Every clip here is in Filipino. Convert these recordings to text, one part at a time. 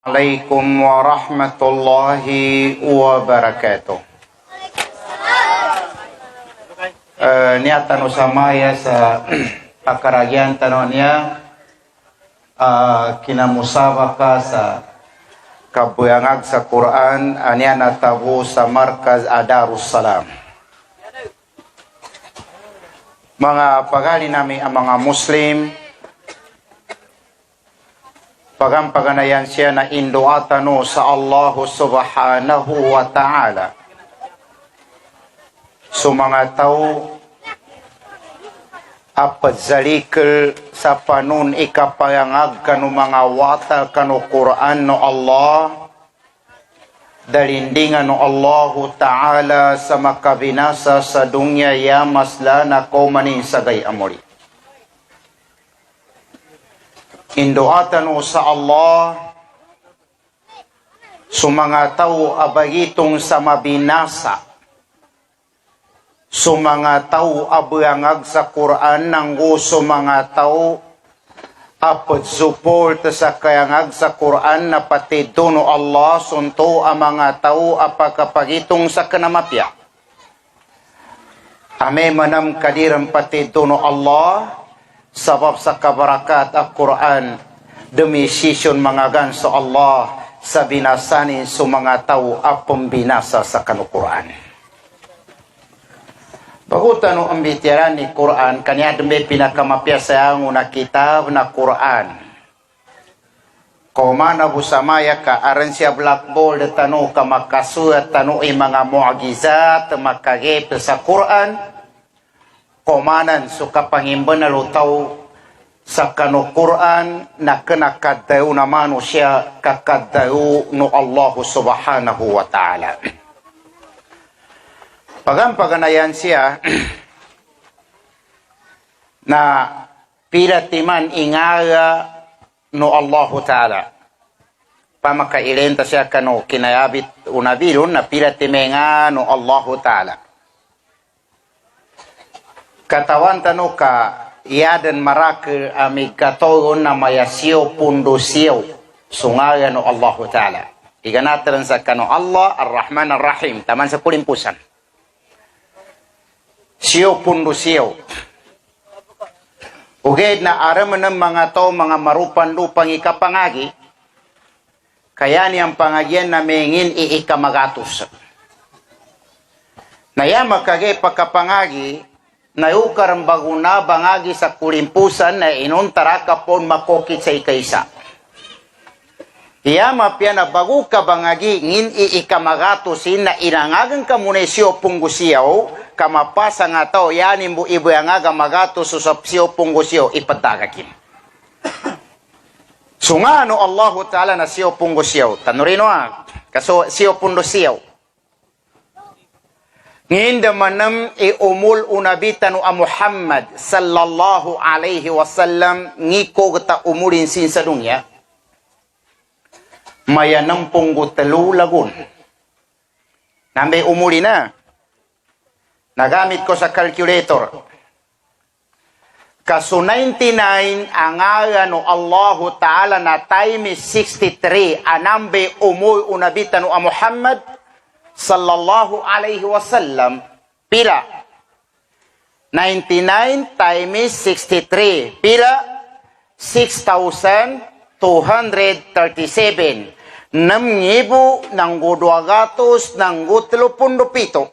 Assalamualaikum warahmatullahi wabarakatuh. Niya tanong samaya sa pakaragyan tanong niya kinamusabaka sa kabuyangag sa Quran niya natabo sa Markaz Darussalam. Mga pagali namin ang mga Muslim, pagampaganayan siya na induatano sa Allah subhanahu wa ta'ala. So mga tao, apadzalikal sa panun ikapayangag kanu mga wata kanu Quran no Allah, dalindingan no Allah ta'ala sa makabinasa sa dunya yamasla na kaumanin sagay amori. Induatan sa Allah sumanga tao abagitong sa mabinasa, sumanga tao abangag sa Quran nang sumanga tao apod support sa kayangag sa Quran na pati dono Allah sunto ang mga tao apakapagitong sa kanamapya. Ame manam kadirang pati dono Allah sabab sa kabarakat ang Quran demi sisyon mga ganso Allah sa binasanin sa mga tao apong binasa sa kanukuran. Bagutan ang bitiran ni Quran kanya demi pinakamapyasa ang una kitab na Quran. Kumana busamaya ka aran siya blackboard tanu ka makasuat tanu mga mu'agizat makagip sa Quran. Komanan so kapangimban na lutaw sa kanukuran na kanakadayo naman siya kakadayo no Allah subhanahu wa ta'ala. Pagampaganayan siya na piratiman ingaya no Allah ta'ala. Pamakailenta siya kano kinayabit unabilon na piratimenga no Allah ta'ala. Katawan tanu ka iadan marakil amig katogon na mayasiyo pundo siyo sungayan no Allah Ta'ala. Iganataran sa kano Allah Ar-Rahman Ar-Rahim taman sa kulimpusan. Siyo pundo siyo. Uged na araman ng mga to mga marupan lupang ikapangagi kaya niyang pangagyan na mengin iikamagatos. Nayama kagay pagkapangagi nayukar ang baguna bangagi sa kulimpusan na inuntara ka pon makokit sa ikaisa. Iya mapya na bagu ka bangagi ngin iikamagatusin na inangagan ka muna siyo punggusiyaw kamapasa nga tao yanin bu ibu yang aga magatos susap siyo punggusiyaw ipadagakin. Sungano Allah Ta'ala na siyo punggusiyaw. Tanurino kaso siyo punggusiyaw. Nginda manam umul unabitan a Muhammad sallallahu alaihi wasallam ngiko gata umulin sin sa dunya mayanam punggutalu lagun. Nambe umuli na. Nagamit ko sa calculator. Kaso 99 ang no Allah Ta'ala na time is 63 anambe umul unabitan a Muhammad sallallahu alaihi wasallam pila 99 times 63 pila 6,237 namngibu ng gudwagatos ng gutlupundupito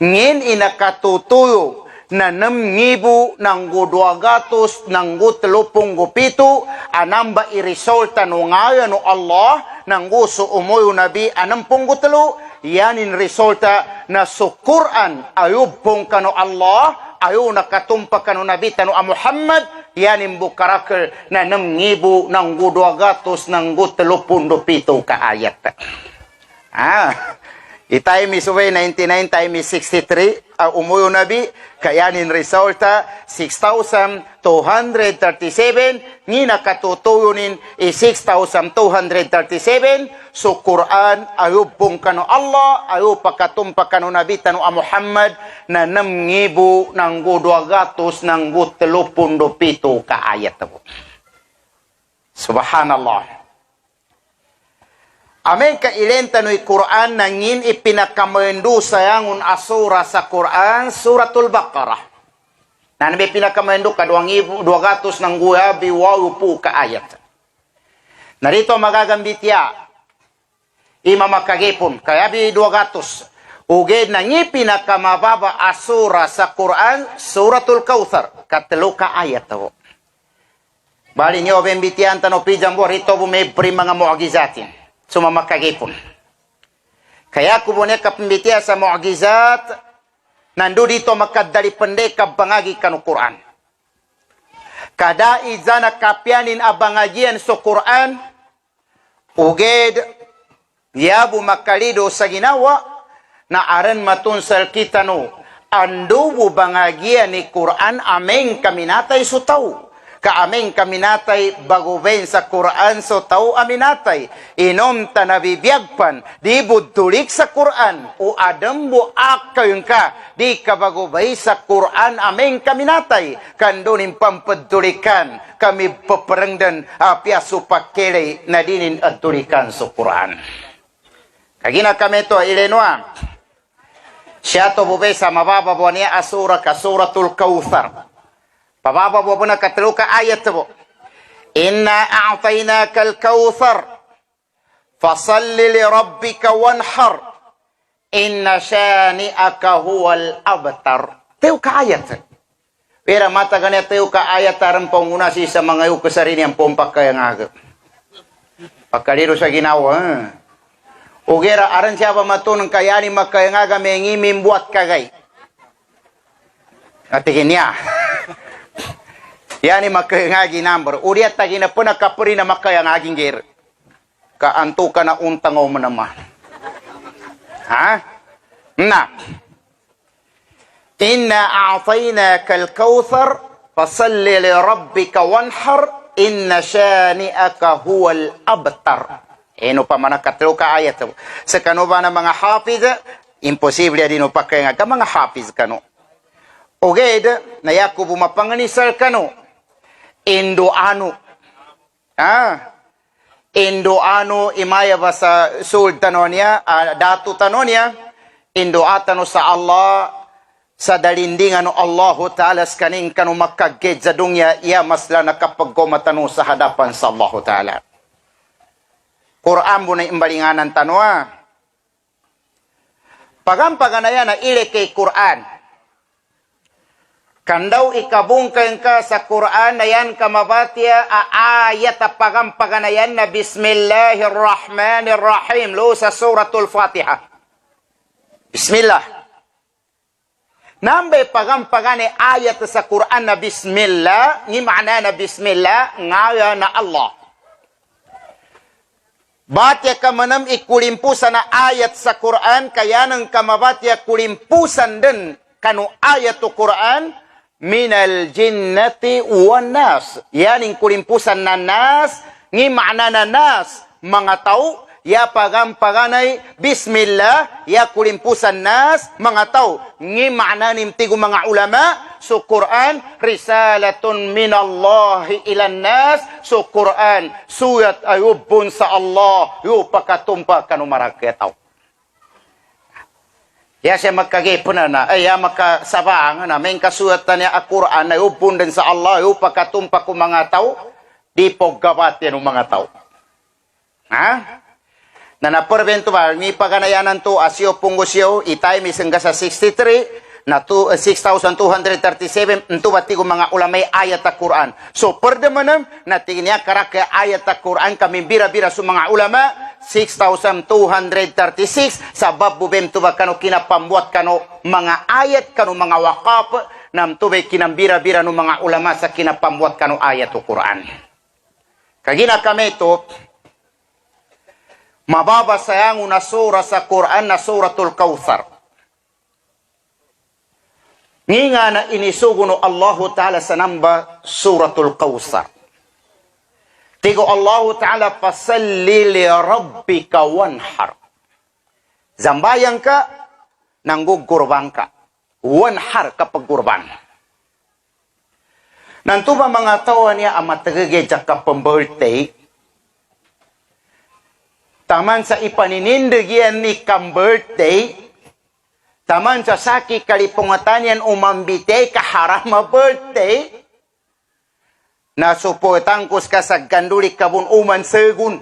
ngin inakatutuyo na namngibu ng gudwagatos ng gutlupungupito anamba irisolta no ngaya no Allah ng gusto umuyo nabi anampung gutlo yanin resulta na sa Quran ayub pong kano Allah ayo nakatumpa kano nabi tano a Muhammad yanin bukarakal na namngibu ng gudwagatos ng gutlupundupito ka ayat. Itay misuwe 99 times 63 umuyo nabi kayanin resulta 6,237 ni nakatutuyunin 6,237 so Quran ayub pong kano Allah ayub pakatumpa kano nabi tano a Muhammad na namngibu ng gudwagatos ng gutlupundupito ka ayat. Subhanallah. Amen ka ilenta no Quran nangin ipinakamendu sayangun asura sa Quran suratul Baqarah. Na nabi pinakamendu ka 2,200 ng guyabi waupu ka ayat. Narito magagambit ya ima makagipon kaya bi 200. Uged nangi pinakamababa asura sa Quran suratul Kautsar katlo ka ayat to. Bali nyo bembitian tano pijam bo rito bo may mga mu'agizatin. Sumamakagipon. Kaya kubone ka pembitia sa mu'agizat nandu dito makadali pendek ka bangagi kanu Quran. Kada izana kapianin abangajian so Quran uged yabu makalido sa ginawa na aran matunsal kita no andu bu bangagian ni Quran ameng kaminatay so tau. Kaaming kaminatay baguben sa Quran so tau aminatay. Inom tanabibiyagpan, di budulik sa Quran. O adam bu akayun ka, di kabagubay sa Quran aming kaminatay. Kandunin pampedulikan, kami peperengdan apiasu pakele na dinin adulikan sa Quran. Kagina kami to ilenwa. Siya to bubay sa mababa po niya asura ka suratul Kautsar. Pababa po na katlo ka ayat po. Inna a'tainaka al-Kautsar fasalli li rabbika wanhar inna shani'aka huwal abtar. Teo ka ayat. Pero mata ganyan teo ka ayat tarang pangunasi sa mga yu kasarin yung pompak kaya nga. Pagkaliro sa ginawa. Ugera aran siya ba matunang kaya ni makaya nga mengi mimbuat kagay. Atikin niya. Yani makayangagi number. Uriat tagi na po nakapuri na makayangaging gir. Kaanto ka na untang o manama. Ha? Na. Inna a'tainaka al-Kautsar fasalli li rabbika wanhar inna shani'aka huwal abtar. Eno pa manakatlo ka ayat. Sa kano ba na mga hafiz, imposible din pa kaya nga mga hafiz kano. Oged, na Yakubu mapanganisal kano. Indoano. Indoano imaya ba sa sul tanonya, datu tanonya, Indoatano sa Allah, sa dalindingan no Allah Ta'ala skaning kanu makaged sa dunya, iya masla nakapagkomatano sa hadapan sa Allah Ta'ala. Quran mo na imbalinganan tanwa. Pagampaganayan na ile kay Quran. Kandaw ikabungkain ka sa Quran na yan kamabatya ayat pagampaganayan na Bismillahirrahmanirrahim lo sa suratul Fatiha. Bismillah. Nambay pagampagane ayat sa Quran na Bismillah, ni makna na Bismillah, ngaya na Allah. Batya ka manam ikulimpusan na ayat sa Quran, kaya nang kamabatya kulimpusan din kanu ayat to Quran, minal jinnati wan nas. Yan yung kulimpusan na nas, ngi makna na nas, mga tao, ya pagampaganay, bismillah, ya kulimpusan nas, mga tao, ngi makna nimtigo mga ulama, so Quran, risalatun minallahi ilan nas, so Quran, suyat ayubun sa Allah, yu pakatumpa kanumaraketaw. Ya siya magkagipon na, ay ya makasabang na, may kasuatan niya ang Quran na upun din sa Allah, upakatumpa ko mga tao, di po gabat yan ng mga tao. Ha? Na naporbento ba, may paganayanan to, asyo pungusyo, itay may sangga sa 63, na 6,237, ito bati ko mga ulamay ayat ang Quran. So, per demanam, natingin niya karak ayat ang Quran, kami bira-bira sa mga ulama, 6,236 sabab bubem tuba kano kinapambuat kano mga ayat kano mga wakaf nam tubay kinambira-bira no mga ulama sa kinapambuat kano ayat o Quran. Kagina kami ito mababasa yung una sura sa Quran na suratul Kautsar. Nga na inisugo no Allah Ta'ala sa namba suratul Kautsar. Tigo Allah Ta'ala fasalli li rabbika wanhar. Zambayang ka, nanggugurban ka. Wanhar kapag gurban. Nanto ba mga tawa niya ang matagagay ka pang birthday? taman sa ipaninindig yan ni kam birthday, taman sa saki kalipungatanyan umambite kaharama birthday, nasuportang kus ka sa ganduli kabun uman segun,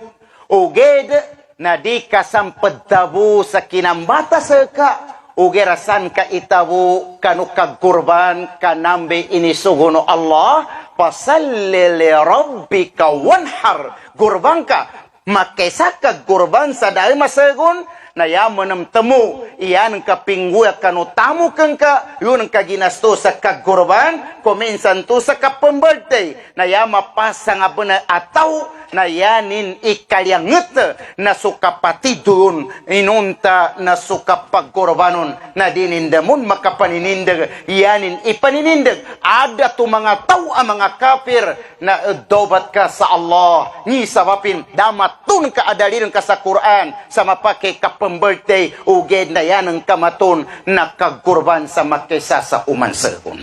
uged na di kasampad tabu sa kinambata seka, ugerasan ka itabu kanu kagkurban kanambe inisugo no Allah, pasalli li rabbika wanhar, gurban ka, makesa ka gurban sa dahil masagun, na yaman temu, iyan ka pingguya kanu tamu kang ka, yun ang kaginasto sa kagurban, kuminsan to sa kapambirthday, na yama pasa nga bana ataw, na yanin ikalyanget na sukapatidun inunta na sukapagkorbanon na dinindamun makapaninindag yanin ipaninindag ada tu mga tao ang mga kafir na dobat ka sa Allah ni sabapin damatun ka adaliran ka sa Quran sa mapake kapambirthday uged na yan ang kamatun na kagkurban sa makesa sa umansahon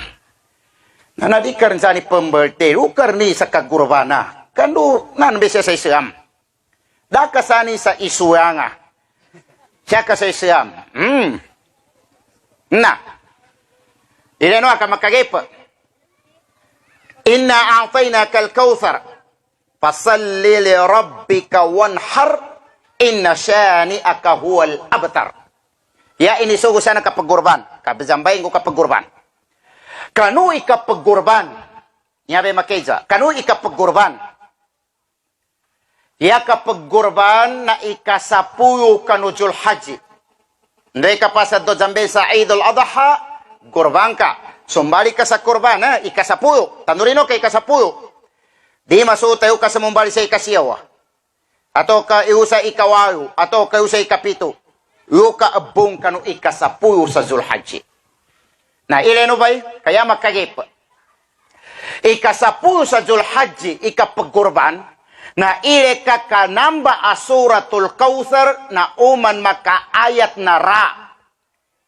na nadikar sa ni pambirthday ukar ni sa kagkurbana kanu nan bisa sa Islam. Da kasani sa isuanga. Siya ka sa Islam. Na. Ilano ka makagip. Inna a'tainaka al-kautsar. Fasalli li rabbika wanhar. Inna shani'aka huwal abtar. Ya ini sugo sana kapagurban. Kabizambayin ko kapagurban. Kanu ikapagurban. Nyabe makeza. Kanu ikapagurban. Ya kapagurban na ikasapuyo kanujul haji. Hindi ka pa sa dojambe sa Idul Adha, gurban ka. Sumbali ka sa kurban, ikasapuyo. Tanurino ka ikasapuyo. Di masutayo ka sa mumbali sa ikasiyawa. Ato ka iusa ikawayo. Ato ka iusa ikapito. Iyo ka abong kanu ikasapuyo sa Zulhaji. Na ileno ba'y? Kaya makagip. Ikasapuyo sa Zulhaji, ikapagurban, na ile ka kanamba asuratul kautsar na uman makaayat na ra.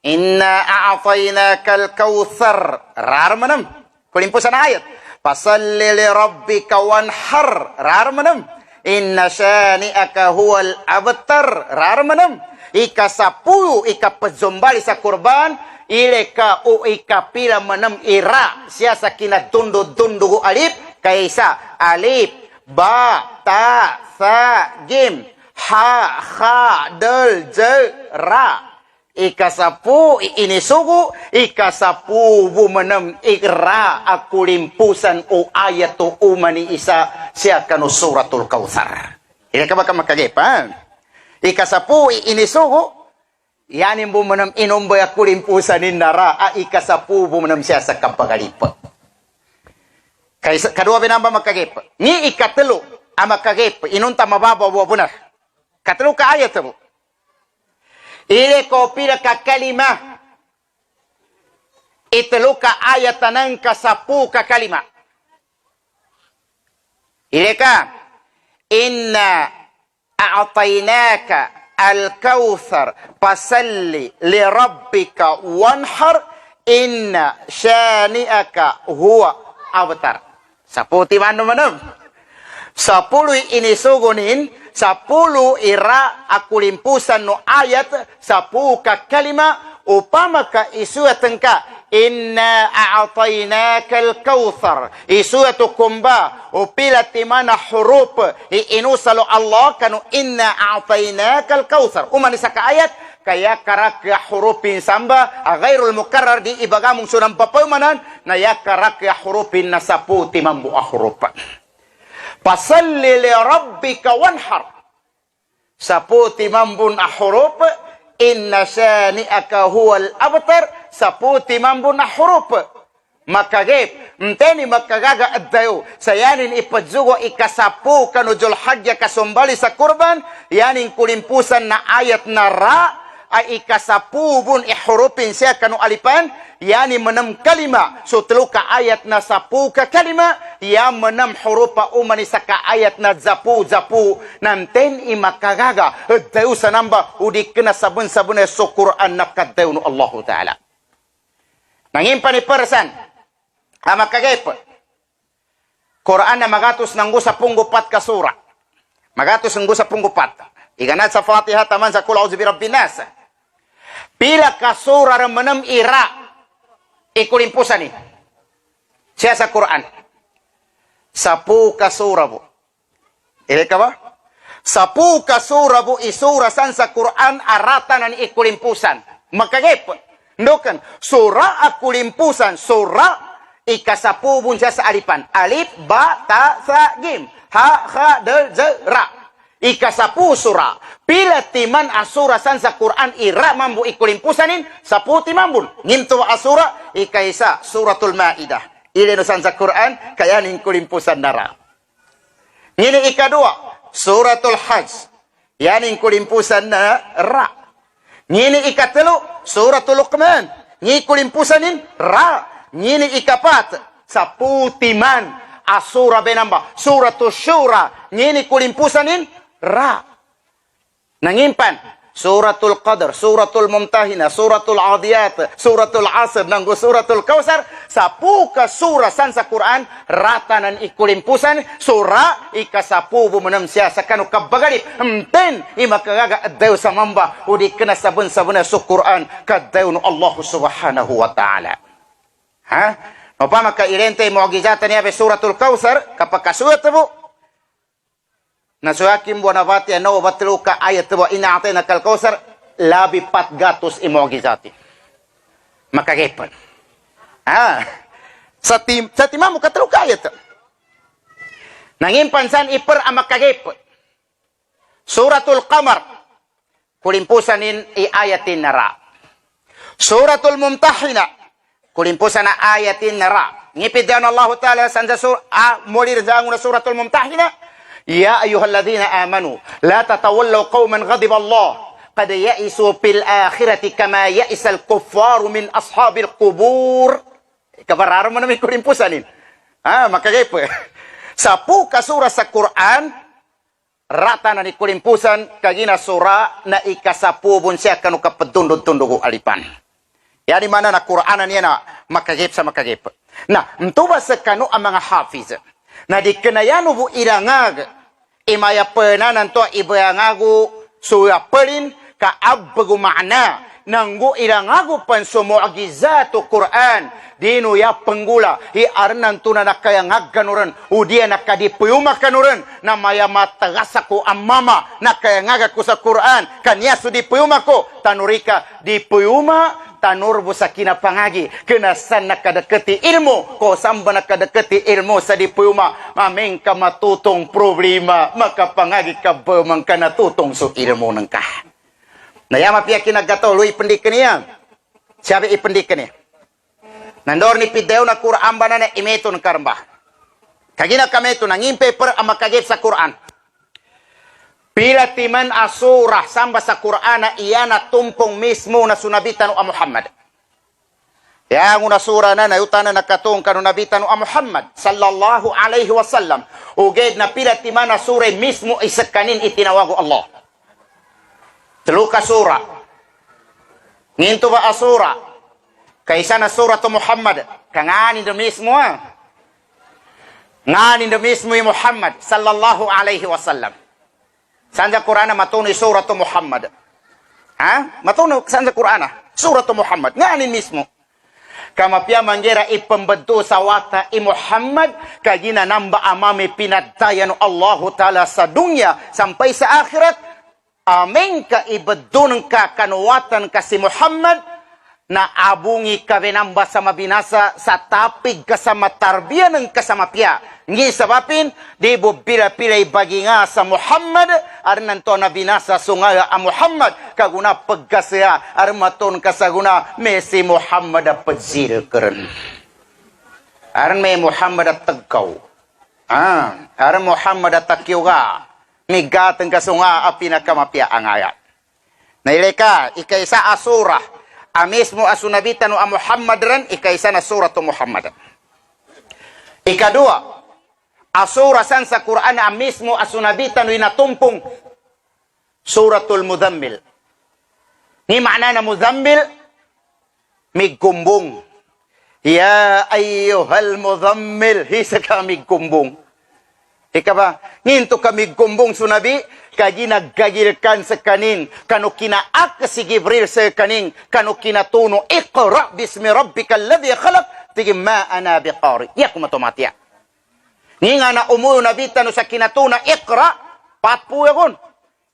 Inna a'tainaka al-kautsar. Rar manam. Kulimpusan ayat. Pasalli li rabbika wanhar. Rar manam. Inna shani'aka huwal abtar. Rar manam. Ikasapuyo, ikapazumbali sa kurban, ile ka o ikapila manam ira. Siya sa kinatundo-tundo alip, kaysa alip. Ba, ta, sa, jim, ha, kha, del, je, ra. Ikasapu, inisugo, ikasapu, bumanam, ikra, akulimpusan o ayat o umani isa, siya kanu suratul kautsar. Ika ka ba ka makagipan? Ikasapu, inisugo, yanin bumanam, inumbay akulimpusan ni nara, ikasapu, bumanam siya sa kapagalipa. Kaya kadua binamba makagip. Ni ikatelo ang makagip. Inunta mababaw bunar. Katelo ka ayat mo. Ile ko pila ka kalima. Itelo ka ayat ng kasapu ka kalima. Ile ka. Inna a'tainaka al-kautsar fasalli li rabbika wanhar inna shani'aka huwa abtar. Saputi manum. 10 inisugunin, 10 ira akulimpusan no ayat, 10 ka kalima, upama ka isuatan ka, inna a'tainaka al-kautsar, isuatu kumba, upila timana huruf, inusalo Allah, kanu inna a'tainaka al-kautsar. Umanisa ka ayat, kaya karak ya hurufin samba ghairul mukarrar di ibagamong sunang papaymanan na ya karak ya hurufin na saputi mambu huruf. Pasalli li rabbika wanhar. Saputi mambun huruf inna shani'aka huwal abtar saputi mambun huruf. Makagip, mteni makagaga addayo. Sayanin ipadzugo ikasapu kanujul hajja kasumbali sa kurban, yanin kulimpusan na ayat na ra, ay ikasapubun ihurupin siya kanu alipan, yani menam kalima. So telu ka ayat na sapu ka kalima, ya menam hurupa umani sa ka ayat na zapu, nanten imakagaga. Dayo sa namba, udik na sabun-sabun na so Quran na kadayo no Allah Ta'ala. Nangimpan ni persan, amakagay po. Quran na magatos ng gusa punggupat ka sura. Magatos ng gusa punggupat. Iganat sa Fatiha taman sa Qul a'udzu birabbin nas. Pila ka sura remenem ira ikulimpusan ni. Siya sa Quran. 10 ka sura po. Ile ka ba? 10 ka sura po isurasan sa Quran aratan ng ikulimpusan. Makagip. Ndokan, sura akulimpusan, sura ikasapubun siya sa alipan. Alif, ba, ta, sa, gim. Ha, ha, del, ze, ra. Ikasapu sura. Pila timan asurasan sa Quran ira mambu ikulimpusanin, 10 timambun. Nginto asura, ikaisa suratul Maidah. Ilinusan sa Quran, kaya ning kulimpusan nara. Ngini ikadua, suratul Hajj. Yan ning kulimpusan na ra. Ngini ikatelo, suratul Luqman. Ngini kulimpusanin ra. Ngini ikapat, 10 timan asura benamba. Suratul Syura. Ngini kulimpusanin ra. Nangimpan suratul Qadar, suratul Mumtahina, suratul Adiyat, suratul Asr, nanggo suratul Kausar, 10 ka surasan sa Quran ratanan ikulimpusan sura ikasapu bumenam siya sa kanu kabagalip emten imakagaga addaw sa mamba udi kena sabun-sabuna sa Quran kaddaw no Allah subhanahu wa ta'ala. Ha? No pa makairente mu'gizatan niya suratul Kausar kapag kasulat mo nasuakim buwanabati ano batlo ka ayat wa inaatay na kalkausar labi 400 imogizati. Makagepan. Sa timamo katlo ka ayat. Nangin pansan iper ang makagepan. Suratul Qamar. Kulimpusanin iayatin nara. Suratul Mumtahina. Kulimpusan na ayatin nara. Ngipidyan Allah Ta'ala sanza mulir zangun suratul Mumtahina. يا أيها الذين آمنوا لا تتولوا قوما غضب الله قد يئسوا في الآخرة كما يئس الكفار من أصحاب القبور. Kabararan mo namin kulimpusanin. Makagepo. 10 ka sura sa Quran rata na ni kulimpusan kagina sura na ikasapubon siya kanu kapadundod-tundog alipan. Yani mana na Quranan niya na makagep sa makagep. Na, mtuba sa kanu ang mga hafiz. Na di kenayano bu irangag imaya pena nanto ibayangagu suya pelin ka abgu makna nanggu irangagu pan sumu'agizatu Quran dinu ya penggula hi arnan tuna nakayangag kanuran udia nakadipuyuma kanuran na maya matagasaku amama nakayangag ko sa Quran kanya su dipuyuma ko tanurika dipuyuma tanur busa kinapangagi kenasan nakadeketi ilmu ko samba nakadeketi ilmu sa dipuyuma mameng ka matutong problema makapangagi ka bemang ka natutong su ilmu nengkah nayama pia kinagato lui pendikan niya siapa ipendikan niya nandor ni pideo na Quran banana imetun karamba kagina kametu nangimpe per amakagip sa Quran pila timan asurah samba sa Qur'ana iyana tumpong mismo na sunabitan o Muhammad. Yang una surah na nayutana nakatong kanu nabitan o Muhammad sallallahu alaihi wasallam. Uged na pila timan asurah mismo isakanin itinawago Allah. Teluka surah. Nginto ba asura? Kaysa na surah to Muhammad. Kanganin do mismo Nganin do mismo yung Muhammad sallallahu alaihi wasallam. Sanja Qur'ana matuni surah Muhammad. Matuni sanja Qur'ana surah Muhammad. Nganin mismo. Kama pia manggera ipembentu sawata Muhammad kagina namba amami pinadayan Allah Ta'ala sa dunya sampai sa akhirat. Amin ka ibedun ka kanuwatan ka si Muhammad na abungi ka binamba sa mabinasa sa tapig kasama tarbiya ng kasama pia. Ngi sabapin, di bubila-pila bagi nga sa Muhammad, arnan to na binasa sungaya a Muhammad, kaguna pagkasya, armaton kasaguna, mesi Muhammad a padzil keren. Aran may Muhammad a tagkaw. Aran Muhammad a takyo ga, migatang kasunga a pinakamapya ang ayat. Naileka, ikaisa asurah, a mismo asunabitan a Muhammad ran, ikaisa na surah to Muhammad. Ikadua, asura san sa Quran ang mismo asunabitan na inatumpong suratul Muzammil. Ni makna na Muzammil, migkumbong. Ya ayyuhal Muzammil, hisa ka migkumbong. Ika ba? Nginto kami gumbong sunabi, kagi naggagilkan sa kanin, kano kinaak si Gibril sa kanin, kano kinatuno, iqra bismi rabbika alladhi khalaq, tigim ma ana biqari. Iya kumatumatiya. Nga na umuyo nabitan sa kinatuna, iqra, patpu yakun.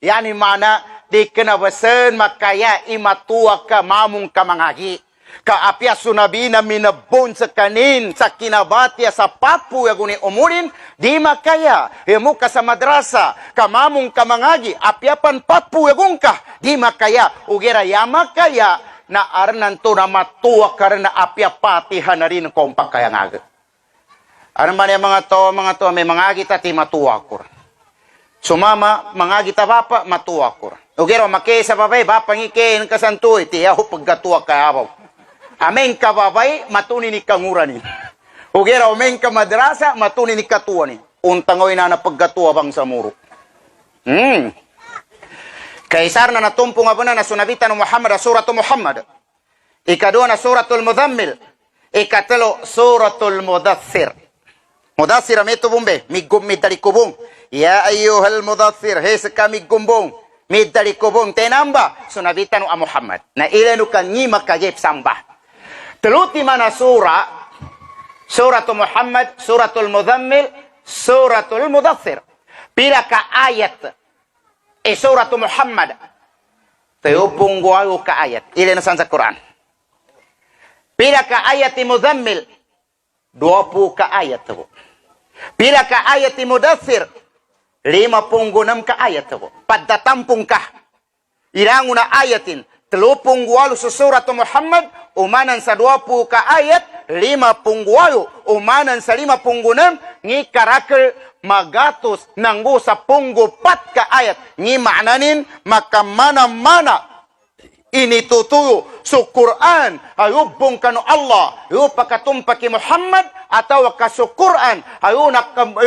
Yani mana, di kinabasan makaya imatuwa ka mamong kamangagi. Kaapya sunabi na minabon sa kanin, sa kinabatya, sa patpu yakun umurin, di makaya, imo ka sa madrasa, kamamong kamangagi, apyapan patpu yakun ka, di makaya, ugera yama kaya, na arnan to na matuwa ka rin na apyapatihan na rin kong pagkayangag. Ano man yung mga to, may mga agita, ti matuwa ko. Sumama, mga agita bapa, matuwa ko. Ugero, makay sa babay, bapang ikain kasanto, ti ako pagkatuwa ka abaw. Amen ka babay, matunin ni kanguranin. Ugero, amen ka madrasa, matunin ni katuwa ni. Untangoy na napagkatuwa bang sa muro. Kaisar na natumpo nga na sunabitan ng Muhammad, suratul Muhammad. Ikadua na suratul Mudhammil. Ikatalo, suratul Mudaththir. Mudaththir, amito bumbe, migum midali kubong. Ya ayyuhal Mudaththir, hesa kami gumbong. Midali kubong, tenamba. Sunabitan ng Muhammad. Na ilanu kan ngi makagip samba. Teluti mana suratul Muhammad, suratul Mudhammil, suratul Mudaththir. Pila ka ayat. Suratul Muhammad. Tayo pungguayo ka ayat. Ilan na sa Quran. Pila ka ayat ni Mudhammil. 20 ka ayat po. Pila ka ayat ni Mudaththir. 56 ka ayat po. Padatampung ka. Ilang na ayatin. 38 sa suratul Muhammad. Umanan sa 20 ka ayat. 58 umanan sa 56. Ngi karakal magatos nanggo sa punggo pat ka ayat. Ngi ma'nanin makamana-mana initutuyo sa Quran ayubong kano Allah yu pakatumpaki Muhammad atau kaso Quran ayu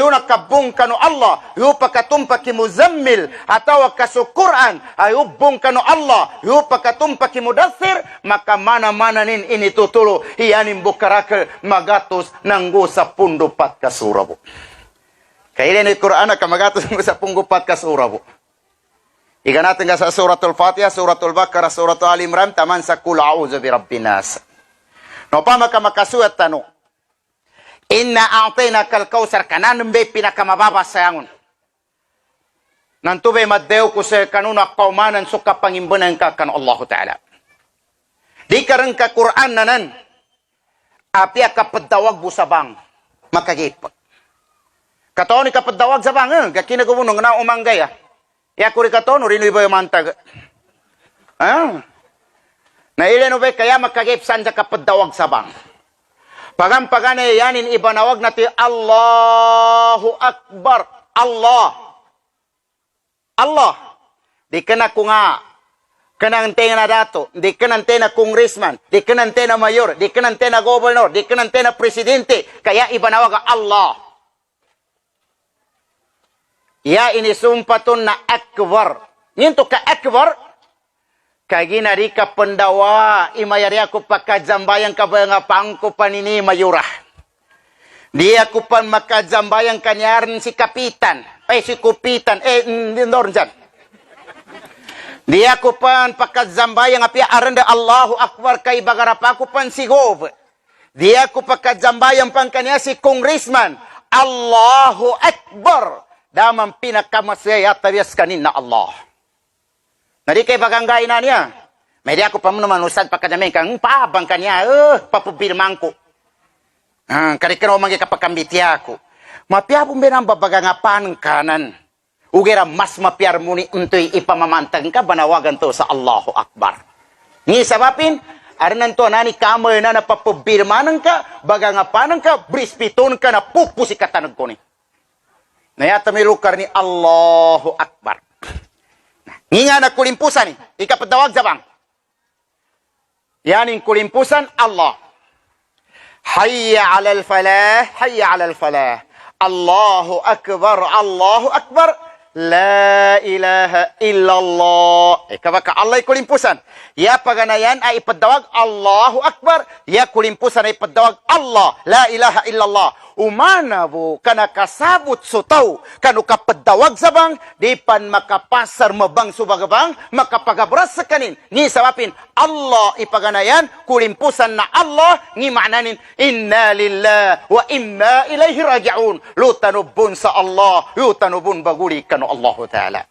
nakabong kano Allah yu pakatumpaki Muzammil atau kaso Quran ayubong kano Allah yu pakatumpaki Mudaththir maka mana-mana nin initutulo iyanin bukarakal magatos nanggo sa pundo pat ka surabo. Kailan ni Quran kamagatos nanggo sa punggo pat ka surabo. Ika natin nga sa suratul Fatiha, suratul Baqarah, suratul Ali Imran, taman sa kul a'udzu birabbin nas. No pa makasuat tano. Inna a'tainakal kausar kanan be pinakamababa sayangon. Nanto be maddeo ko sa kanuna kaumanan so kapangimbanan ka kan Allah Ta'ala. Di ka rin ka Quran nanan. Apia kapadawag busabang makagip. Kataon ni kapadawag sabang, kakinagubunong na umanggay ya kuri katono rino iba yung mantag. Na ilan ube kaya makagipsan sa kapadawag sabang. Pagam-pagane yanin ibanawag nati Allahu Akbar. Allah. Di ka na kunga. Kanante na dato. Di ka nante na congressman. Di ka nante na mayor. Di ka nante na gobernador. Di ka nante na presidente. Kaya ibanawag Allah. Ya inisumpaton na akbar. Nginto ka akbar. Kaginari ka pendawa. Imayari ako pakadzambayang kabaya pangko panini mayurah. Di ako pan makadzambayang kanyaran si kapitan. Si kupitan. Ndor dyan. Di ako pan pakadzambayang apia aranda Allahu Akbar kay bagarap ako pan si Gov. Di ako pakadzambayang pan kanya si congressman. Allahu Akbar. Damang pinakamasaya tabias kanin na Allah. Nadi kay baganggay na niya. May di ako pa mo naman usad pagkadamin kang paabang kanya. Papubirman ko. Karikano mangi kapakambitya ko. Mapiapong binang babagangapan kanan. Ugira mas mapiar mo ni untoy ipamamantag ka banawagan to sa Allahu Akbar. Ni sabapin, aranan to nani kamoy na napapubirmanan ka, bagangapanan ka, brispiton ka na pupusi katanag ko ni. Nayata may lukar ni Allahu Akbar. Nga na kulimpusan ni. Ikapadawag zabang. Yaning kulimpusan Allah. Hayya alal falah. Hayya alal falah. Allahu Akbar. Allahu Akbar. La ilaha illallah. Kapag Allah kulimpusan. Ya paganayan ay ipadawag Allahu Akbar. Ya kulimpusan ay ipadawag Allah. La ilaha illallah. umana bo kana kasabot sutaw kanu kapadawag sabang di pan makapasar mabang subagabang makapagabras sa kanin ni sabapin Allah ipaganayan kulimpusan na Allah ni maknanin inna lillah wa inna ilaihi raji'un lutanubun sa Allah lutanubun baguli kanu Allah Ta'ala.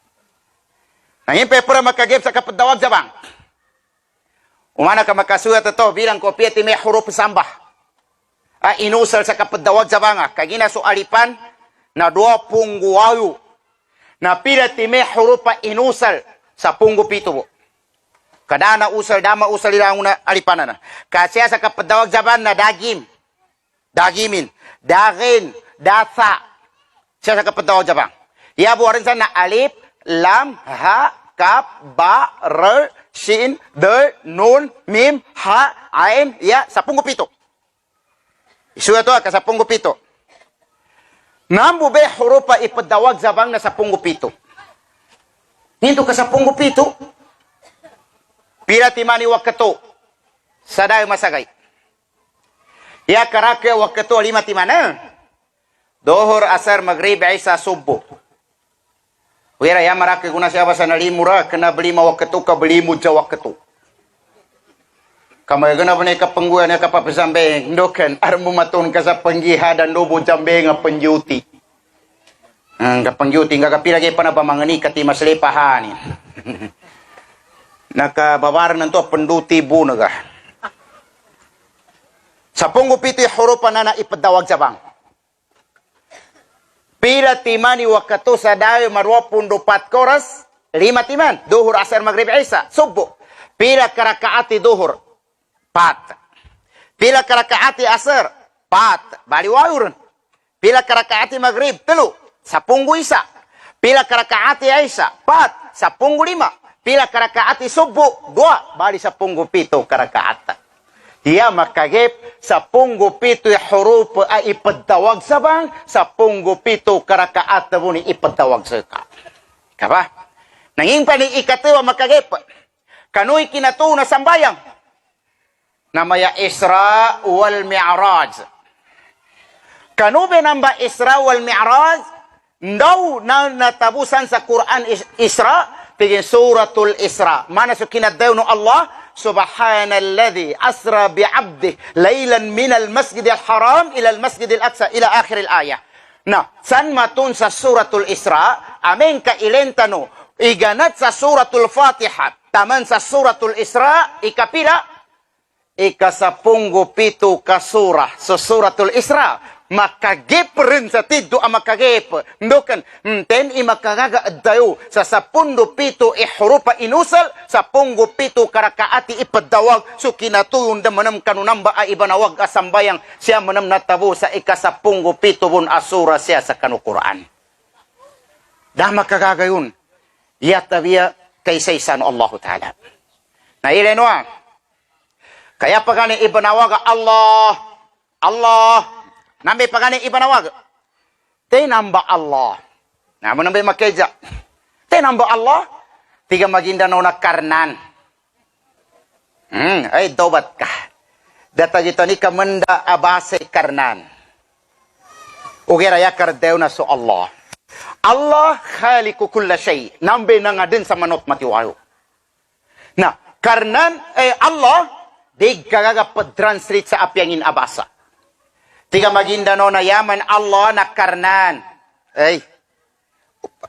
Nangin pepera makagib sa kapadawag sabang umana ka makasulat ito bilang kopya ti may huruf sambah. Inusal sa kapadawag sa banga. Kagina so alipan na 20 guwayo. Na pila ti may hurupa inusal sa 17 po. Kada na usal, dama usal ilang na alipanan na. Kasi sa kapadawag sa banga na dagim. Dagimin. Dagin. Dasa. Siya sa kapadawag sa banga. Iabo rin sa na alip, lam, ha, kap, ba, r, shin, der, nun, mim, ha, ain, ya, sa 17. Isuya to ka sa 17. Nambo be hurupa ipadawag zabang na sa 17. Hinto ka sa 17. Pila timani wakato. Saday masagay. Ya karake wakato 5 timana. Dohor asar maghrib isa subuh. Wira ya marake guna siya sa nalimura kena beli wakato ka beli muja wakato. Kamay gana ba na ikapangguan na kapapasambeng, ndokan, armo maton ka sa panggiha dan lobo jambe nga pangyuti. Ang kapangyuti, nga kapilagay pa na ba mga ni kati maslipahanin. Nakabawaran na to, panduti bunaga. Sa punggupito yung hurupan na ipadawag sa bang. Pila timani wakato sa dayo marwa pundupat koras, 5 timan, duhur asar maghrib isa, subo. Pila karakaati duhur. 4. Pila karakaati asar, 4. Bali wayur. Pila karakaati maghrib, 3. 10 isa. Pila karakaati isa, 4. 10 5. Pila karakaati subo, 2. Bali 10 7 karakaata. Iya makagip 10 7 huruf ay ipadawag sa bang 10 7 karakaata mo ni ipadawag sa ka. Kaba? Nanging pa ni ikatiwa makagip. Kano'y kinatuna sambayang. Namaya Isra wal Mi'raj. Kanu benamba Isra wal Mi'raj, ndaw na natabusan sa Quran Isra, tigin suratul Isra. Mana so kinadaw no Allah, subhanalladhi asra bi'abdih laylan minal masjidil haram ila al masjidil aqsa ila akhir al-ayah. Nah, san matun sa suratul Isra, amin ka ilentano, iganat sa suratul Fatiha, taman sa suratul Isra, ikapila, ikasapunggo pito kasura sa suratul Isra. Makagip rin sa tiddo ang makagip. Ndokan, ten imakagaga dayo sa 10 pito ihurupa inusal, 10 pito karakaati ipadawag, so kinatuyon da manam kanunamba ay ibanawag asambayang siya manam natabo sa ikasapunggo pito bun asura siya sa kanukuraan. Dah makagaga yun. Yatabiya kaysaysan Allah Ta'ala. Na ilenwa, kaya pagani ibanawag Allah, Allah, nambi pagani ibanawag, tinamba Allah. Namun nambi makeja, tinamba Allah, tiga magindanaw na karnan. Ay dobat ka. Data jito ni kamanda abase karnan. Ugira ya kardew na so Allah. Allah khaliku kulla shay. Nambi na nga din sa manot matiwayo. Na, karnan, Allah, di kagagapad-translate sa apyangin abasa. Tiga magindano na yaman Allah na karnan. Ay,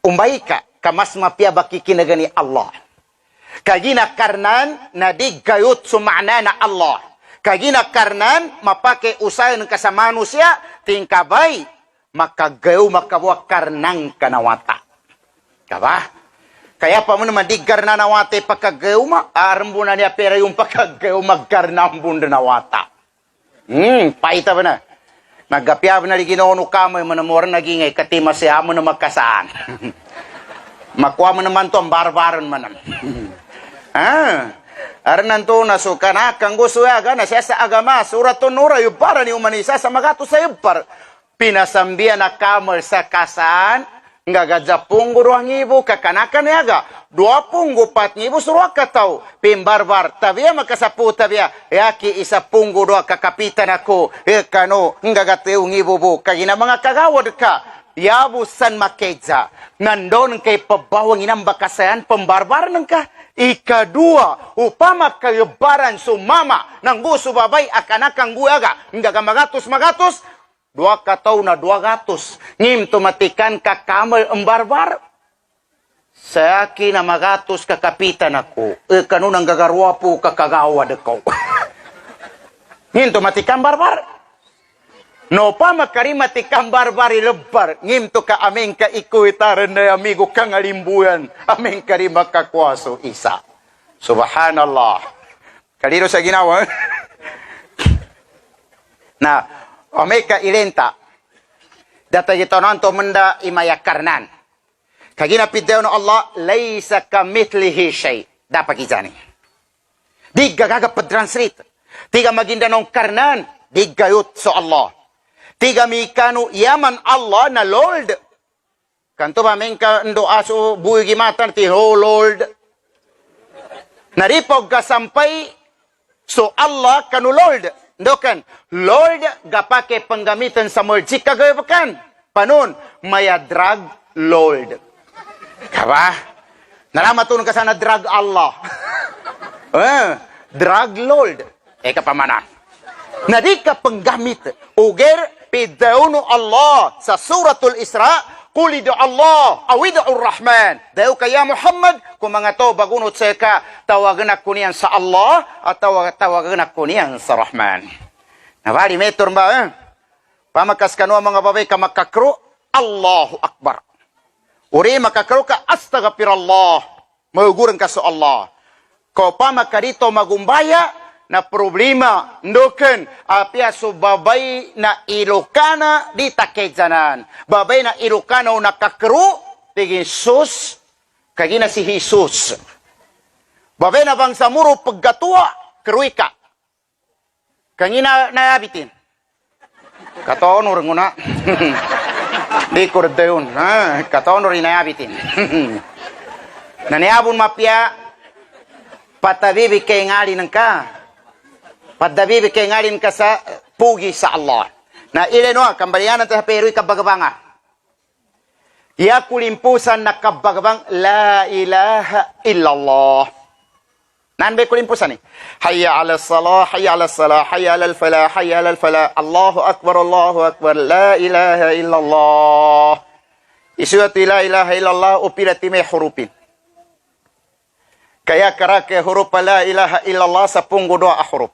umbay ka, kamas mapya baki kinagani Allah. Kagina karnan na di gayot sumana na Allah. Kagina karnan, mapake usay ng kasama siya, tingkabay, makagayo makabuwa karnang kanawata. Kaba? Kaya pa mo naman di garna nawate pagkagayo ma, arambo na niya pera yung pagkagayo maggarnambon na nawata. Paita ba na? Nagapyab na li ginono kamay mo na mo rin nagingay katima siya mo na magkasaan. Makuha mo naman to ang barbaron man. Aranan to na so kana kang gusto yaga na siya sa agama suratun nura yung para ni umanisa sa magato sa yubpar. Pinasambihan na kamal sa kasaan Ngagaja punggo 2,000 kakanakan yaga. 24,000 suruh katau. Pimbarbar. Tabia makasapu tabia. Yaki isa punggo 2 kakapitan ako. Kano ngagateu ngibubu. Kagina mga kagawad ka. Yabusan makeja. Nandon kay pabawang inang bakasayan pembarbar nang ka. Ikadua, upama kayebaran sumama nang gusto babay akanakang guyaga. Ngaga magatus. 2 kataw na 200. Ngim tumatikan ka kamal embarbar. Sa akin na magatos kakapitan ako. Kano nang gagarwa po kakagawad ako. Ngim tumatikan barbar. No pa makarimatikan barbar ilebar. Ngim to ka aming ka ikuitaran na amigo kang alimbuyan. Aming karima kakwaso isa. Subhanallah. Kalino sa ginawa. Na, Omeka ilenta. Data ito nanto menda imayakarnan. Kagina pideo no Allah, laysa kamithlihi shay. Dapat kijani. Di gagaga translate. Tiga maginda nong karnan, di gayut so Allah. Tiga mikano yaman Allah na Lord. Kanto ba mengka ndo aso buhi gimatan ti oh Lord. Naripog ka sampay so Allah kanu Lord. Dokan, Lord, gapake panggamitan sa merjik kagayapakan. Panon, maya drug Lord. Kaba? Nalamatun ka sana drug Allah. Drug Lord. Kapamana. Nadi ka panggamit. Uger, pidauno Allah sa suratul Isra, Kulidu Allah, awidu Rahman. Dayo kaya Muhammad, kung mga to bagunot sa ka, tawagan ako niyan sa Allah, at tawagan ako niyan sa Rahman. Nabali, metor ba? Pamakas ka no mga babay ka makakro, Allahu Akbar. Uri makakro ka, astagfirullah. Mahuguran ka sa Allah. Kau pamakarito magumbaya, na problema ndoken apia so babay na Ilocana di takejanan babay na Ilocana na kakru tigin sus kagina si Jesus babay na bangsa muro paggatua kruika kangina nayabitin kataon nguna di kordeon kataon rin nayabitin naniabon mapia patabibi kay ngali ng ka Padabi kay ngalin ka sa pugi sa Allah. Na ileno kambalianan ta peroy kabagabanga. Ya kulimpusan na kabagabang la ilaha illallah. Nan be kulimpusan ni. Hayya 'ala salah, hayya 'ala salah, hayya 'ala falah, hayya 'ala falah. Allahu akbar, Allahu akbar. La ilaha illallah. Isuat la ilaha illallah upilati may hurufin. Kaya karake huruf la ilaha illallah sa punggo doa huruf.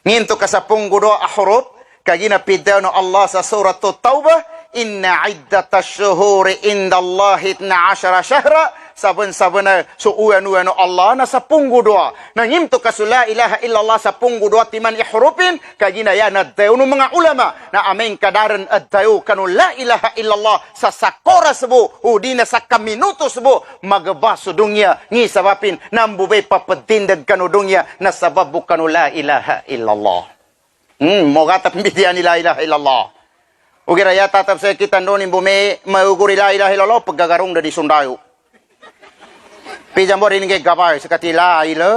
Nginto ka sa punggo doa huruf kagina pidaw no Allah sa surat Taubah inna iddatash shuhuri indallahi 12 syahra saben-saben suuan-uan no Allah na sa punggo doa nangimto ka la ilaha illallah sa punggo doa timan ihrupin kagina ya na daw no mga ulama na ameng kadaran addayo kanu la ilaha illallah sa sakora sebo udi na sa kaminuto sebo magbaso dunya ngi sabapin nambubay papadindag kanu dunya na sabab kanu la ilaha illallah mogatap bidian la ilaha illallah ugira ya tatap sa kita donin bume mauguri la ilaha illallah paggagarong da di sundayo pijambor ini ke gabay sakati la ila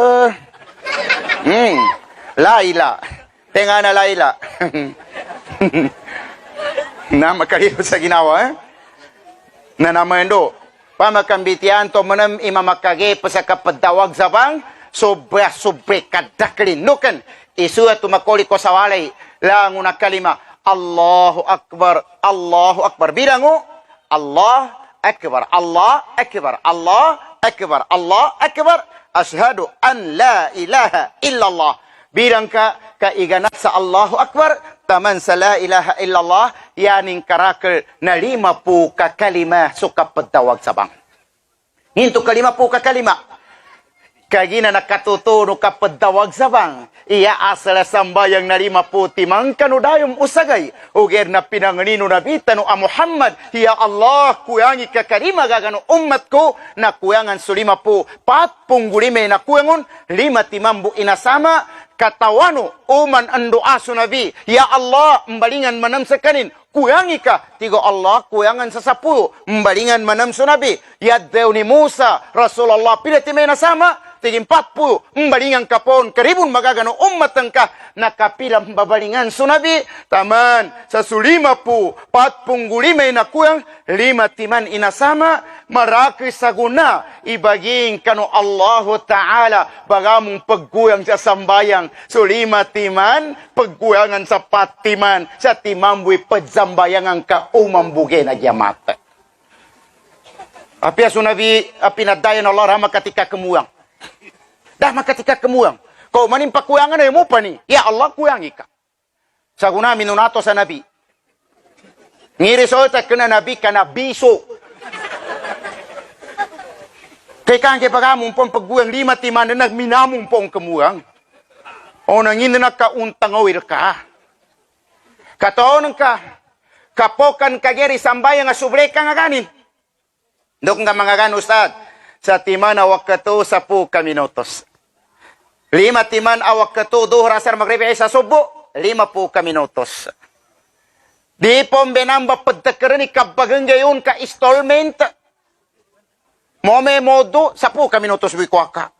la ila tenga na la ila na makaliw sa ginawa na namendo pamakambitian to manam imamakage pa sa kapadawag sabang sobra kadaklin nukan isuat tumakoli ko sa walay lang una kalima Allahu Akbar Allahu Akbar bilango Allah Akbar Allah Akbar Allah Akbar Allah Akbar ashhadu an la ilaha illallah bilang ka kaiganat sa Allahu Akbar taman sa la ilaha illallah yaning karakal na 50 ka kalima so kapadawag sabang hinto ka 50 ka kalima kagina nakatutuno kapadawag sabang iya asala sambayang na 50 mang kanudayom usagay uger na pinanganino na bitano a Muhammad ya Allah kuyangi kakarima gagano ummat ko na kuyangan so 50 patpunggulime na kuyangon 5 inasama katawano uman ando aso nabi ya Allah mbalingan manam sa kanin kuyangi ka. Tigo Allah, kuyangan sa 10. Membalingan manam sunabi. Yaddew ni Musa, Rasulullah, pilati may nasama. Tiging 40, membalingan kapon. Karibun magagano umat ka. Nakapilang babalingan sunabi. Taman, sa sulima po, 45 na kuyang, 5 timan inasama. Maraki sa guna, ibaging kano Allahu Ta'ala, bagamong pagkuyang sa sambayang. So 5 timan, pagkuyangan sa 4 timan. Sa timamboy padzambayang ang kaumambuge na yamat. Apia sunabi, pinadayan Allah rahma katika kemuang. Dah makatika kemuang. Kau manin pakuyangan ay mo pa ni. Ya Allah kuyangi ka. Sa guna minunato sa nabi. Ngiriso ta kena nabi kana biso. Kay kang kay pagamong pong pagguang 5 timan na nagminamong pong kemuang. O nangin na kauntang awir ka. Kataon ka. Kapokan kageri sambayan nga subre ka nga ganin. Dok nga mga gan ustad. Sa timan awak kato 10 minutos. 5 timan awak kato 2 rasar magribi sa subo. 50 minutos. Di po benamba pagtakaran ikabagang gayon ka installment. Mome modo 10 minutos wikwa ka.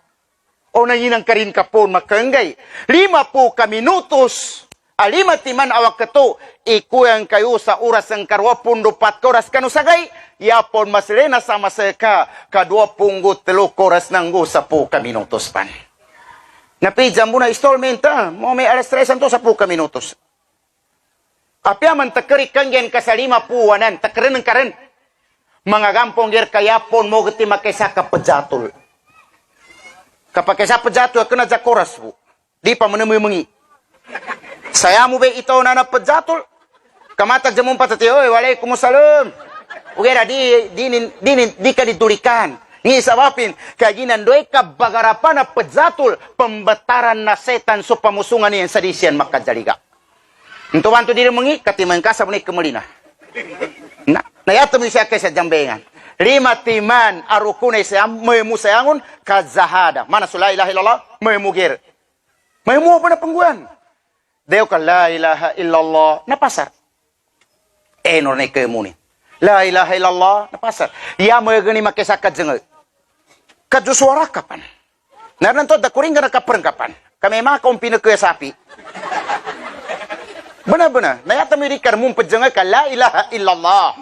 O nanginang ka rin ka po makanggay. 50 minutos. 5 timan awak kato. Ikuyang kayo sa oras ng karwa pundo 4 oras kanusagay. Yapon mas rena sama seka. Kadua punggo 3 oras nanggo 10 minutos pan. Napidya mo na installment ha. Mo may alas 3 to 10 minutos. Apya man takari kanggen ka sa 5 puwanan. Takarin ng karin. Mga gampong ger kayapon mo gati makesa ka pejatol. Kapag kesa pejatol ka na jakoras po. Di pa manumumungi. Saya mo ba ito na pejatol? Kamatag jamon patati. Oy, waalaikumsalam. Ugera di ka ditulikan. Ni sabapin, kaginan doy ka bagarapan na pejatol, pembataran na setan so pamusungan niyan sa disyan makadaliga. Untuan to diri mengi, katiman ka sa bunik kemelina. Nayatom ni siya kay sa jambengan. 5 timan arukunay siya, may musayangon, kazahada. Mana su la ilaha illallah, may mugir. May mo pa na pangguan. Deo ka la ilaha illallah, napasar. Enor na ikaw muni. La ilaha illallah, napasar. Ya mo gani makisakat jengay. Kaduswara kapan. Naran to da kuring kana kapan. Kami mah kau pinakaya sapi. Benar-benar. Nayata mirikar mum pejengay ka la ilaha illallah.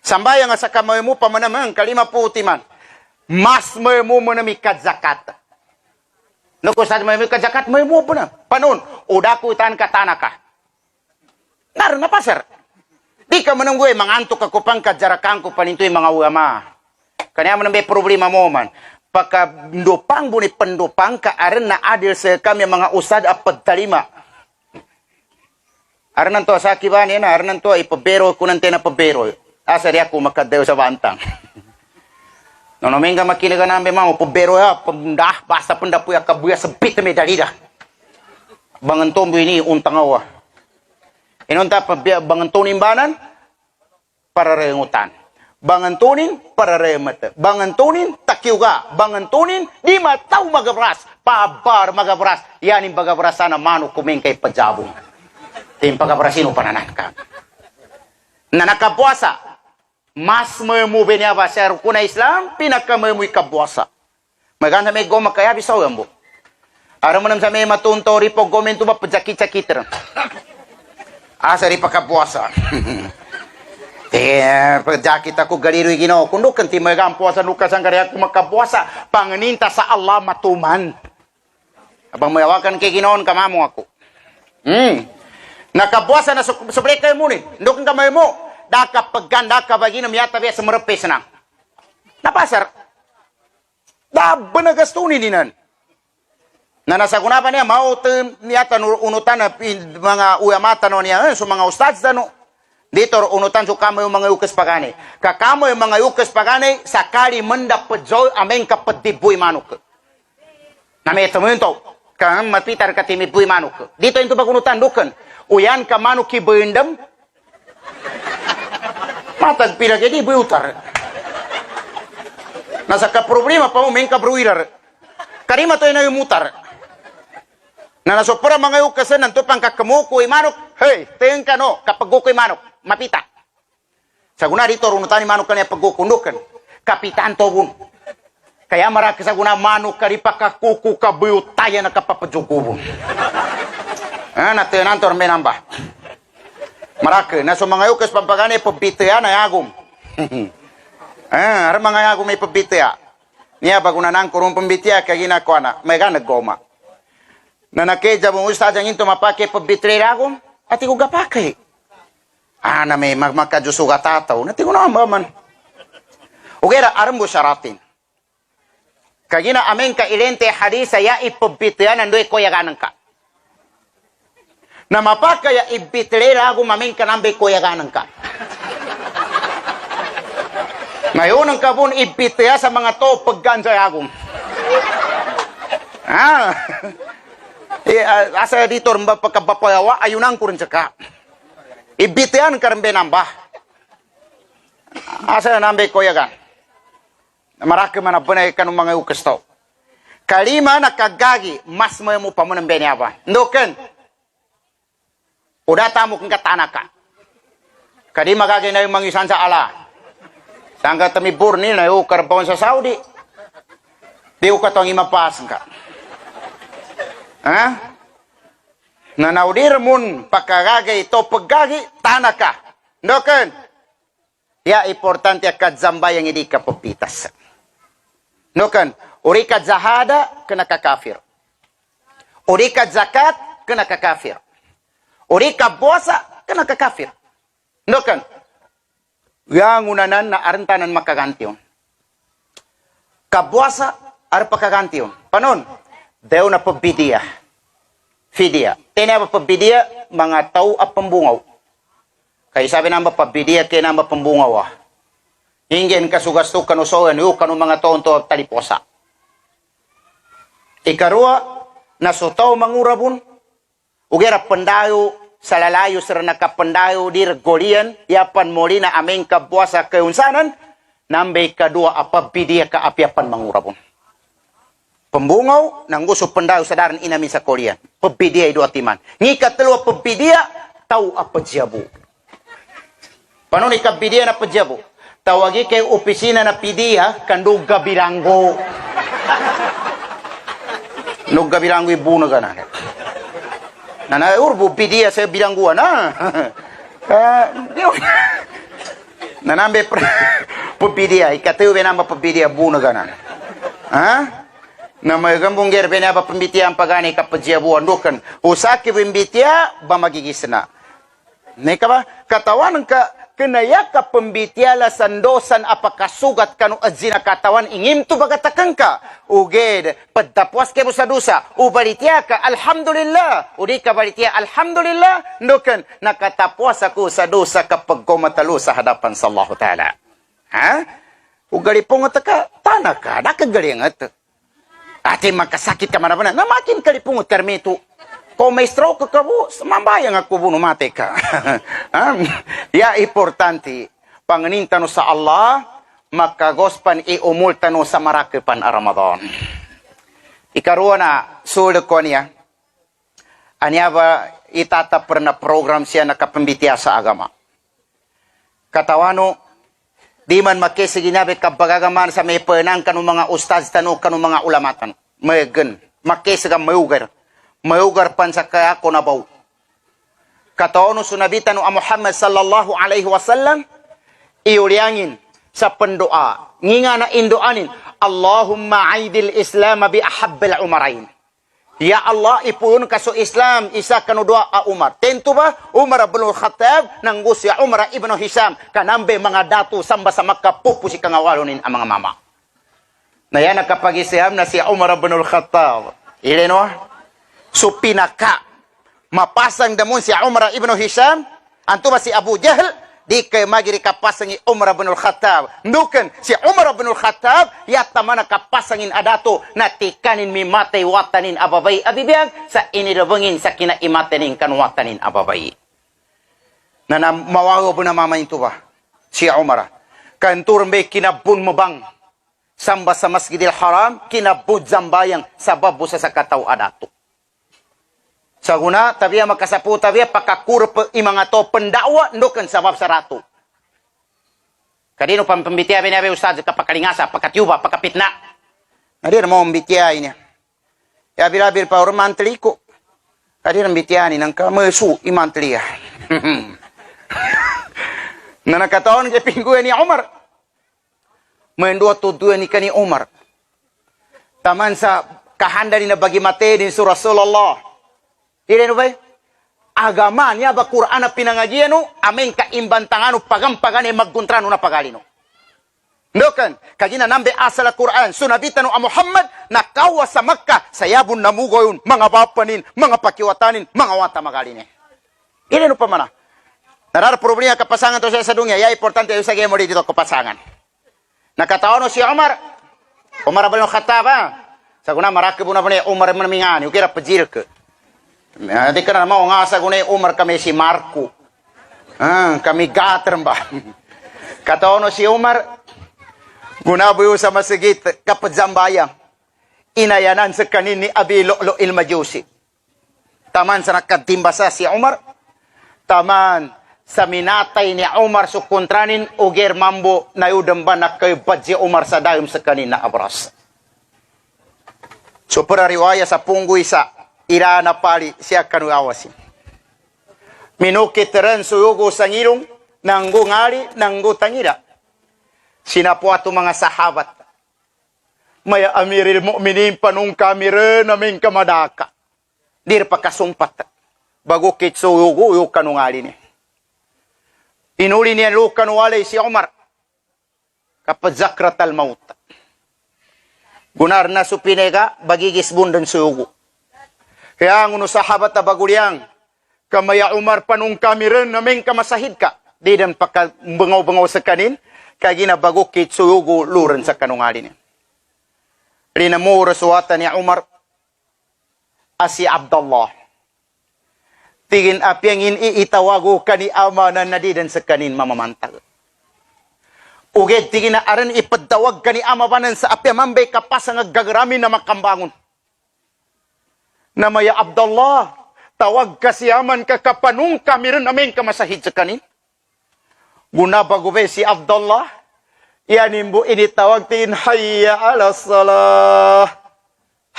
Sambayang sa kamay mo pamanamang 50 timan. Mas mo manami zakat. Nuko sa mo zakat mo pa na. Panon, udaku tan katana ka. Nar na pasar. Di ka manunggoy mangantok ako pang kajarakang ko panintoy mga ulama. Kanya man may problema mo man. Pagka ndopang buni pendopang ka aran na adil sa kami mga usad apad talima. Aran to sa kiban yan, aran to ipabero ko nante na pabero. Asa ri ako makadayo sa bantang. No menga makinaga nambe mao pabero ya pamdah basta panda puya kabuya sebit me dalida. Bangan tombo ini untangawa. Inonta bangan imbanan para rengutan. Bangantunin para remete. Bangantunin takiuga. Bangantunin di matau magabras. Pabar magabras. Yanin bagabras sana manu kuming kay pajabong. Tim pagabrasino pananan ka. Na nakapuasa. Mas memubi niya ba sa rukuna Islam. Pinakamemuy kapuasa. Maganda may goma kaya bisaw yan bo. Aram mo nam sa may matuntori po gomento ba pajakit-jakit rin. Asa rin pakapuasa. Pagjakit ako galiroy Ginoo. Kung nukan ti magang puasa nukas ang kariyak makapuasa, panganinta sa Allah matuman. Abang mayawakan kay Ginoon kamamo ako. Nakapuasa na sobre kayo muni. Nukan kamay mo, daka pagganda ka baginam yata biya sa marapis na. Napasar. Daba na gastunin ninan. Na nasa kunapa niya, mautin niyata unutan na mga uyamata no niya, so mga ustads na no. Dito unutan so kamo yung mga ukas pagani. Kakamo yung mga ukas pagani sakali mendapat joy ameng kapatibuy manuk. Na may tumunto kang mapitar katimibuy manuk. Dito into bagunutan dukan. Uyan ka manuk kibendam. Matag pila jadi buyutar. Nasa ka problema pa mo meng kabruirar. Karima to na yung mutar. Na nasopora mga ukasan nanto pang kakamuko manuk Hey, tingin ka no, kapag gukoy manok, mapita. Sa guna dito, runutan ni manok kanya paggukundukan. Kapitaan to bun. Kaya maraki sa guna manok ka ripa kakuku ka buyutaya na kapapadjugubun. Natiyanan to rin nambah. Maraki, na so mga yukas pampagani pabitaya na yagum. Ara mga yagum may pabitaya. Niya bagunanan kurung pambitaya kagina ko na, may ka naggoma. Na nakeja mong ustad ang into mapake pabitray yagum, ati ko gapake. Na may magmakajusuga tataw, nati ko na man. Ugera, aram mo syaratin. Kagina amin ka ilente hadisa ya ipabitaya nandoy ko yaganan ka. Na mapakaya ibitray yagum amin ka nambay ko yaganan ka. Ngayon ang kabun ibitaya sa mga to paggansa yagum. Asa dito rin ba pagkabapayawa, ayunan ko rin sa ka. Ibitayan ka rin nambah. Asa nambay ko yagan. Maraki man na bunay ka ng mga ukas to. Kalima na kagagi, mas mo pa mo ng benyaba. Ndoken. Udata mo kang katana ka. Kalima gagay na yung mga isan sa ala. Sangga tamibur ni na yung karbon sa Saudi. Di ko katong imapasan ka. Nanaudir mun pakagagay ito paggagi tanaka. Ndoken. Ya importante akad zambay ang hindi ka papitas. Ndoken. Uri ka zahada kena kakafir. Uri ka zakat kena kakafir. Uri ka puasa kena kakafir. Ndoken. Yang unanan na arantanan makagantiyon. Kabuasa ar pakagantiyon. Panon? Daw na pabidiya. Fidia. Tena ba pabidiya, mga tao at pambungaw. Kaya sabi na ba pabidiya, kaya na ba pambungaw Hingin kasugasto kanusoyan, yung kanu mga taon to taliposa. Ikarua, nasutaw mangurabun, ugera pendayo, sa lalayo sir nakapendayo dir golian, yapan muli na aming kabuasa kayunsanan, nambay kadua apabidiya ka apiapan mangurabun. Pembungaw, nang gusto pendayo sa daran inamin sa Korean. Pabidiya ido atiman. Ngi katulwa pabidiya, tau apadjabu. Paano ni kabidiya na padjabu? Tawagi kay opisina na pidiya, kandog gabilango. Nung gabilango ibuno ka na. Urbo pidiya sa bilangguan, Nanambe pabidiya, ikatuwi na mapabidiya buno ka na. Na may gambong gerbe na ba pambitiya ang pagani kapag buwan dokan. Usaki pambitiya, ba magigis na. Nika ba? Katawan ka, kinaya ka pambitiya la sandosan apakasugat kanu adzina katawan ingim to bagatakan ka. Uged, padtapwas ke mo sa dusa, ubalitiya ka, alhamdulillah. Udi ka balitiya, alhamdulillah. Dokan, nakatapwas ako sa dusa kapag kumatalo sa hadapan sa Allah Ta'ala. Ugali po nga taka, tanaka, nakagaling at ate magkasakit ka man na makin kalipungot karmito. Kung may stroke ka po, mambayang ako po numate ka. Ya importante, panganintano sa Allah, makagospan iumultano sa marakipan a Ramadan. Ikaruha na, sulit ko niya, anya ba itatapar na program siya nakapambitiya sa agama. Katawano, di man makisi ginabi kabagagaman sa may penang kanong mga ustaz tano kanong mga ulamatan. May gan. Makisi ka mayugar. Mayugar pan sa kaya ko na baw. Kataono sunabitan o Muhammad sallallahu alaihi wasallam iuliangin sa pendoa. Nginga na indoanin. Allahumma aidil Islam bi ahabbil umarain. Ya Allah, ipun kaso Islam, isa kanudua a Umar. Tentu ba? Umar ibn Khattab, nanggus ya Umar ibn Hisham, kanambe mga datu samba sa Makkah, pupusi kangawalunin ang mga mama. Na yan nakapag-isiham na si Umar ibn Khattab. Ilino? So pinaka, mapasang damon si Umar ibn Hisham, anto ba si Abu Jahl, di kay magiri kapasangin Umar ibn Khattab. Nukan, si Umar ibn Khattab, yata man kapasangin adato na tikanin mi matay watanin ababay abibiyag sa inilabangin sa kinaimatanin kanwatanin ababay. Na mawago po na mamayin to ba? Si Umar. Kanturang bay kinabun mo bang samba sa Masjidil Haram, kinabud zambayang sa babusa sa kataw adato. Sa guna, tabiya makasapu tabiya pakakur imang ato pendakwa ndokan sabab saratu. Kadino pambitiya binabi ustad kapakalingasa, pakatiuba, pakapitna. Nadir mo mbitiya ini. Ya bilabil pa ormantli ko. Kadir mbitiya ni nang kamesu imantli ya. Na nakataon kay pingguan ni Umar. Mendua tuduan ni kani Umar. Taman sa kahanda ni na bagi mate din su Rasulullah. Dire no bay? Agama niya ba Quran na pinangagian no? Amen ka imbantangano pagampagane magkuntrano na pagalino. Ndokan, kagina nambe asal Quran, sunabita no a Muhammad nakawa sa Makkah, sayabon namugoyon, mga bapanin, mga pakiwatanin, mga wata magalini. Dire no pa mana? Narar problema kapasangan to sa dunya, ya importante yung sa game dito kapasangan. Nakataon no si Umar. Umar bin Khattab ha. Sa kuna marakib na pa Umar man mingani, ukira pajir ke. Di ka mau nga sa kuna Umar kami si Marco. Kami gater ba. Kataon no si Umar gunabuyo sa masjid kapadzambayang. Inayanan sa kanin ni Abi Lu'lu' il-Majusi. Taman sa nakatimba sa si Umar. Taman sa minatay ni Umar sa kontranin uger mambo na udamba na kay badji Umar sa dayom sa kanin na abras. So para riwaya sa punggoy sa ira na pali siya kanu awasin. Minukit rin suyugo sa ngilong nanggo ngali nanggo tangira. Sinapuato mga sahabat. Maya amiril mu'minin panung kamire namin kamadaka. Dir pakasumpat. Bago kit suyugo yung kanu ngali ni. Inuli niya lukan walay si Umar. Kapag zakrat al-maut. Gunar na supinega, bagigis bundan suyugo. Kaya ang sahabat na bagulyang, kamaya Umar panung kamiren namin kamasahid ka. Di dan pakabangaw-bangaw sa kanin, kaya ginabagukit suyugo luran sa kanungalin. Rinamura suwata ni Umar, asi Abdullah. Tingin apiangin iitawago kani amanan na di dan sa kanin mamamantag. Uged tingin na aran ipadawag kani amabanan sa apiamambay kapasang gagaramin na makambangon. Namaya Abdullah, tawag kasiyaman ka kapanung kamiren amin kamasahid sa kanin. Gunabagube si Abdullah, yanimbo initawag tin hayya ala salah,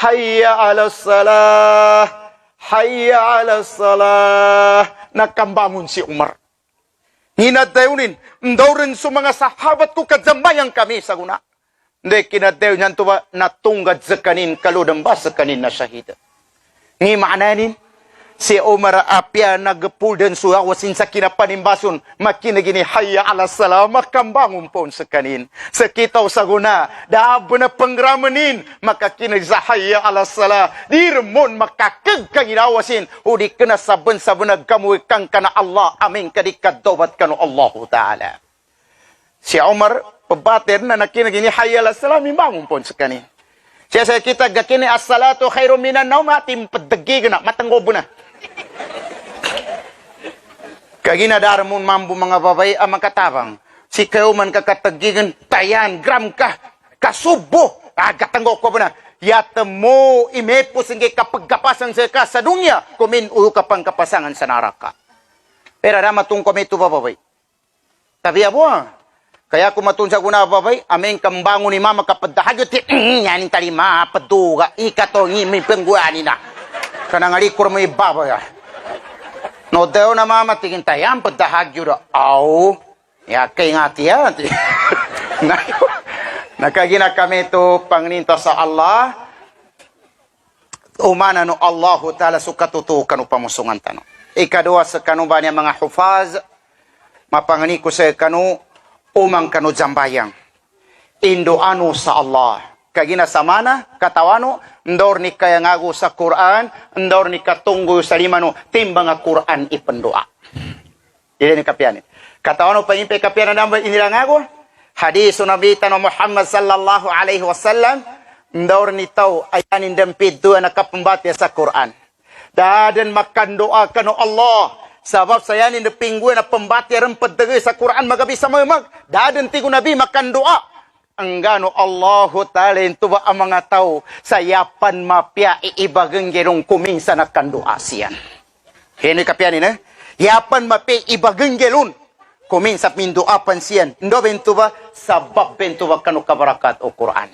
hayya ala salah, hayya ala salah. Nakambangon si Umar. Hinadayunin, ndawrin sa mga sahabat ko kadzamayang kami sa guna. Hindi kinadayo niyan to ba natunggad sa kanin kaludang ba sa kanin na syahida. Ngi maananin, si Umar apya nagpuldan suha wasin sa kinapanimbason, makinagini hayya ala salam, makambangon po sa kanin. Sa kitaw sa guna, daabo na pangramanin, makakinag sa hayya ala salam, di remon makakag kang inawasin, o di ka na sabon-sabon nagkamuwi kang kana Allah, aming kadikadawat kano Allahu Ta'ala. Si Umar, pabater na nakinagini hayya ala salam, imbangon po sa kanin. Siya sa kita gakini as-salatu khairum minan naum atim pedegi na matanggobo na. Kagina darmun mambu mga babay ang makatabang. Si kayo man kakatagigan tayan gram ka kasubo agatanggo ko na. Yata mo imepo singe kapag kapasan sa dunya kumin uyo kapang kapasangan sa naraka. Pero rama tung komito babay. Tabi abo kaya kumatun sa guna babay, aming kambangon ni mama kapadahagyo, yanin talima, paduga, ikato, may pengguani na. Kanangalikor mo ibabay. No daw na mama, tingin tayan, padahagyo na, aw, yakay nga tiyan. Nakagina kami ito, pangninta sa Allah, umana no Allahu Ta'ala sukatutukan o pamusungan tano. Ikadua sa kanu ba niya mga hufaz, mapangani ko sa kanu, umang kanu jambayang. Indo anu sa Allah. Kagina samana, katawano, ndor ni kaya ngago sa Quran, ndor ni katunggo sa limano, timbang nga Quran ipendoa. Dili ni kapianin. Katawano pa impe kapianan namba inila ngago, hadisu Nabi Tano Muhammad sallallahu alaihi wasallam, ndor ni tau ayanin dempit dua nakapembati sa Quran. Dadan makandoa kanu Allah, sabab saya ni pingguan na pembati rempet degi sa Quran magabi sa mamag. Dadan tigo Nabi makan doa. ang gano Allahu Ta'ala tuwa ang mga tao sa yapan mapya iibageng gerong kuminsa na kandua siyan. Hini kapyan ina, yapan mapya ibageng gelun kuminsa pinduapan siyan. Ndo bentuba sabab bentuba kanu kabarakat o Quran.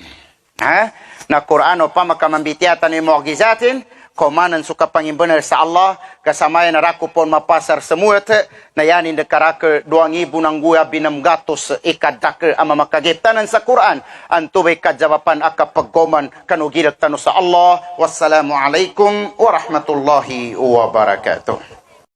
Ha? Na Quran o pa makamambitiatan ni mu'gizatin komanan suka pangimbenar sa Allah kasama na raku pon mapasar semua te na yanin de karake 2000 nang guya binam gatos ikadake ama makagitanan sa Quran antubay kajawapan aka paggoman kanugilat tanu sa Allah. Wassalamu alaikum warahmatullahi wabarakatuh.